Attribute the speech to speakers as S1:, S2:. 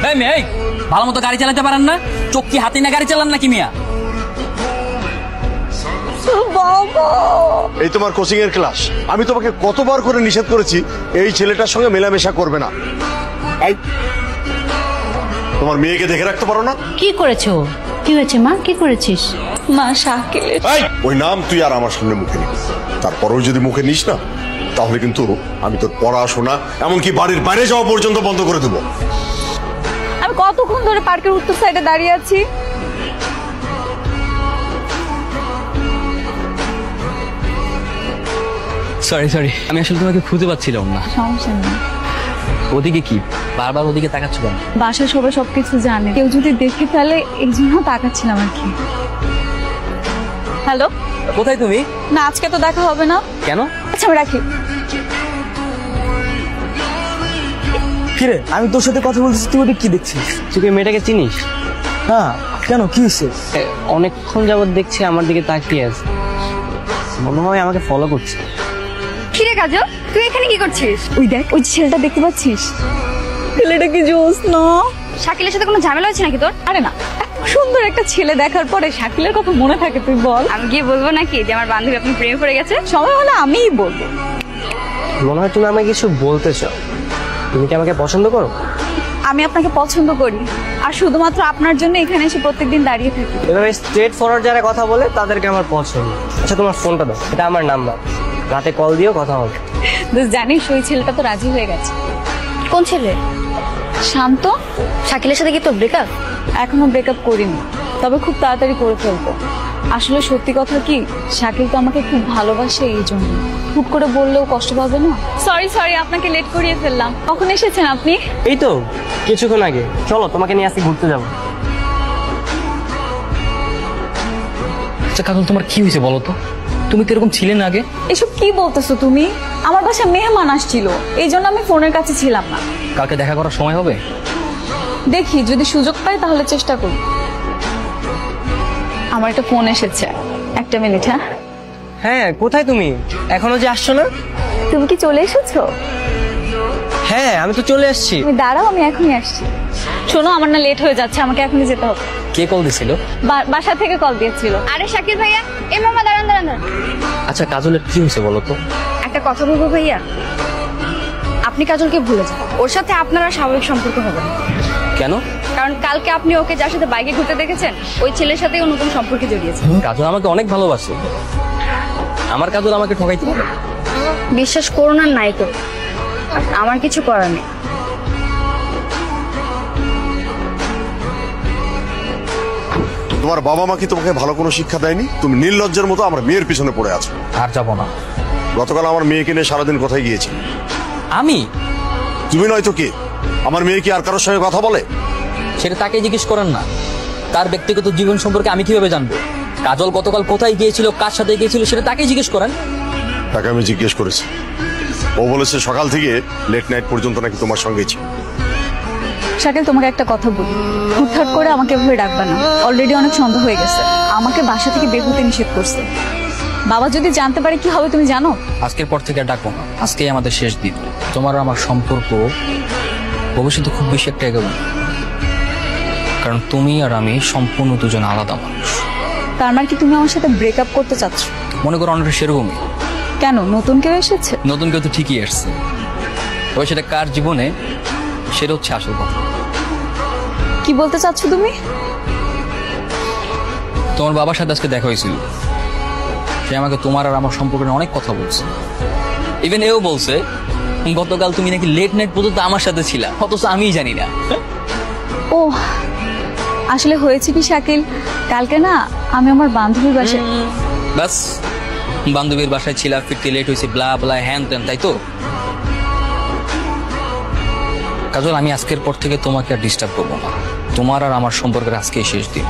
S1: এই মেয়ে, ভালো মতো গাড়ি চালাতে পারেন না? চোখ কি হাতে না গাড়ি চালান নাকি মিয়া?
S2: এই তোমার কোচিং এর ক্লাস। আমি তোমাকে কতবার করে নিষেধ করেছি এই ছেলেটার সঙ্গে মেলামেশা করবে না। এই তোমার মেয়েকে দেখে রাখতে পারো না?
S3: কি করেছো? কি হয়েছে মা? কি করেছিস?
S4: মা শাকিলের
S2: ওই নাম তুই আর আমার সামনে মুখে নিস। তারপরেও যদি মুখে নিস না তাহলে কিন্তু আমি তোর পড়াশোনা এমনকি বাড়ির বাইরে যাওয়া পর্যন্ত বন্ধ করে দেবো।
S4: আমি কতক্ষণ ধরে পার্কের উত্তর সাইডে দাঁড়িয়ে আছি।
S1: সরি, আমি আসলে তোমাকে খুঁজে পাচ্ছিলাম না।
S4: সমস্যা নেই।
S1: ওদিকে কি বারবার ওদিকে তাকাচ্ছ কেন?
S4: বাসায় সবাই সবকিছু জানে, কেউ যদি দেখে ফেলে এই জন্য তাকাচ্ছিলাম আর কি। হ্যালো,
S1: কোথায় তুমি?
S4: না আজকে তো দেখা হবে না।
S1: কেন?
S4: আচ্ছা আমি রাখি।
S5: কিরে, আমি তোর সাথে কথা বলতেছি, তুই ওদিকে কি দেখছিস?
S1: তুই কি মেয়েটাকে চিনিস?
S5: না, কেন, কি হয়েছে?
S1: অনেকক্ষণ যাবত দেখছি আমার দিকে তাকিয়ে আছে, মনে হয় আমাকে ফলো করছে।
S4: কিরে কাজল, তুই এখানে কি করছিস? ওই দেখ, ওই ছেলেটা দেখতে পাচ্ছিস? ছেলেটা কি জোস না? শাকিলের সাথে কোনো ঝামেলা হচ্ছে নাকি তোর? আরে না, এত সুন্দর একটা ছেলে দেখার পরে শাকিলের কথা মনে থাকে তুই বল? আমি গিয়ে বলবো নাকি যে আমার বান্ধবী আপনি প্রেমে পড়ে গেছে? সময় হলে আমিই বলবো।
S5: মনে হয় তুমি আমাকে কিছু বলতে চাও। তুমি কি আমাকে পছন্দ করো?
S4: আমি আপনাকে পছন্দ করি, আর শুধুমাত্র আপনার জন্য এখানে এসে প্রত্যেকদিন দাঁড়িয়ে থাকি।
S5: এভাবে স্ট্রেট ফরওয়ার্ড যারা কথা বলে তাদেরকে আমার পছন্দ। আচ্ছা, তোমার ফোনটা দাও, এটা আমার নাম্বার, রাতে কল দিও, কথা হবে।
S4: জানিস ওই ছেলেটা তো রাজি হয়ে গেছে।
S3: কোন ছেলে?
S4: শান্ত।
S3: শাকিলের সাথে কি তোর ব্রেকআপ?
S4: এখনো ব্রেকআপ করিনি, তবে খুব তাড়াতাড়ি করে ফেলবো। আসলে সত্যি কথা কি, শাকিল তো আমাকে খুব ভালোবাসে, এই জন্য খুব করে বললেও কষ্ট পাবে না। সরি, আপনাকে লেট করিয়ে ফেললাম। কখন এসেছেন আপনি?
S5: এই তো কিছুক্ষণ আগে। চলো তোমাকে নিয়ে আসি, ঘুরতে যাবো।
S1: আচ্ছা কাজল, তোমার কি হয়েছে বলো তো? তুমি তো এরকম ছিলে না আগে।
S4: এসব কি বলতেছো তুমি? আমার বাসায় মেহমান আসছিল, এই জন্য আমি ফোনের কাছে ছিলাম না।
S1: কালকে দেখা করার সময় হবে?
S4: দেখি যদি সুযোগ পাই তাহলে চেষ্টা করি। আমার একটা ফোন এসেছে, একটা মিনিট। হ্যাঁ
S5: হ্যাঁ, কোথায় তুমি? এখনো যে আসছো না?
S4: তুমি কি চলে এসেছো?
S5: হ্যাঁ, আমি তো চলে এসেছি।
S4: তুমি দাঁড়াও, আমি এখনই আসছি। শোনো, আমার না লেট হয়ে যাচ্ছে, আমাকে এখনই যেতে হবে।
S1: কে কল দিছিল?
S4: বাসা থেকে কল দিয়েছিল। আরে শাকিল ভাইয়া, এই মামা দাঁড়ান।
S1: আচ্ছা কাজলের কি হয়েছে বলো তো?
S3: একটা কথা বলবো ভাইয়া, আপনি কাজলকে ভুলে যান। ওর সাথে আপনারা স্বাভাবিক সম্পর্ক হবে না।
S1: কেন?
S3: কারণ কালকে আপনি ওকে যার সাথে বাইকে ঘুরতে দেখেছেন, ওই ছেলের সাথে ও নতুন সম্পর্কে জড়িয়েছে।
S1: কাজল আমাকে অনেক ভালোবাসে, আমার কাজল আমাকে ঠকাইতে পারে?
S3: বিশ্বাস করুন আর নাই করুন, আমার কিছু করার নেই।
S2: তোমার বাবা মা কি তোমাকে ভালো কোনো শিক্ষা দেয়নি? তুমি নির্লজ্জের মতো আমার মেয়ের পিছনে পড়ে আছো।
S1: আর যাবো না।
S2: গতকাল আমার মেয়েকে নিয়ে সারাদিন কোথায় গিয়েছি?
S1: আমি?
S2: তুমি নয়তো কে? আমার মেয়ে কি আর কারোর সঙ্গে কথা বলে?
S1: সেটা তাকে জিজ্ঞেস করেন না, তার ব্যক্তিগত জীবন সম্পর্কে আমি কিভাবে জানবো? কাজল গতকাল কোথায় গিয়েছিল, কার সাথে গিয়েছিল, সেটা তাকেই জিজ্ঞেস করেন।
S2: তাকে আমি জিজ্ঞেস করেছি, ও বলেছে সকাল থেকে লেট নাইট পর্যন্ত নাকি তোমার সঙ্গেই ছিল।
S4: শাকিল, তোমাকে একটা কথা বলি, হুটহাট করে আমাকে এভাবে ডাকবে না। অলরেডি অনেক সন্দেহ হয়ে গেছে, আমাকে বাসা থেকে বের হতে নিষেধ করছে। বাবা যদি জানতে পারে কি হবে তুমি জানো?
S1: আজকের পর থেকে আর ডাকবো না, আজকেই আমাদের শেষ দিন। তোমার আর আমার সম্পর্ক ভবিষ্যতে খুব বেশি একটা এগোবে না, কারণ তুমি আর আমি সম্পূর্ণ দুজন আলাদা মানুষ।
S4: তার মানে কি তুমি আমার সাথে ব্রেকআপ করতে চাচ্ছ?
S1: মনে করো অনেকটা সেরকমই।
S4: কেন, নতুন কেউ এসেছে?
S1: নতুন কেউ তো ঠিকই আসছে, তবে সেটা কার জীবনে সেটা হচ্ছে আসল কথা।
S4: কি বলতে চাচ্ছ তুমি?
S1: তোমার বাবার সাথে আজকে দেখা হয়েছিল, সে আমাকে তোমার আর আমার সম্পর্কে অনেক কথা বলছে। ইভেন এও বলছে গতকাল তুমি নাকি লেট নাইট পর্যন্ত আমার সাথে ছিলা, অথচ আমিই জানি না।
S4: ও আসলে হয়েছে কি শাকিল, কালকে না আমি আমার বান্ধবীর বাসায়।
S1: বাস, বান্ধবীর বাসায় ছিলা, ফিরতে লেট হয়েছে, ব্লা ব্লা হ্যান ত্যান, তাই তো? কাজল, আমি আজকের পর থেকে তোমাকে আর ডিস্টার্ব করবো না। তোমার আর আমার সম্পর্কের আজকেই শেষ দিন।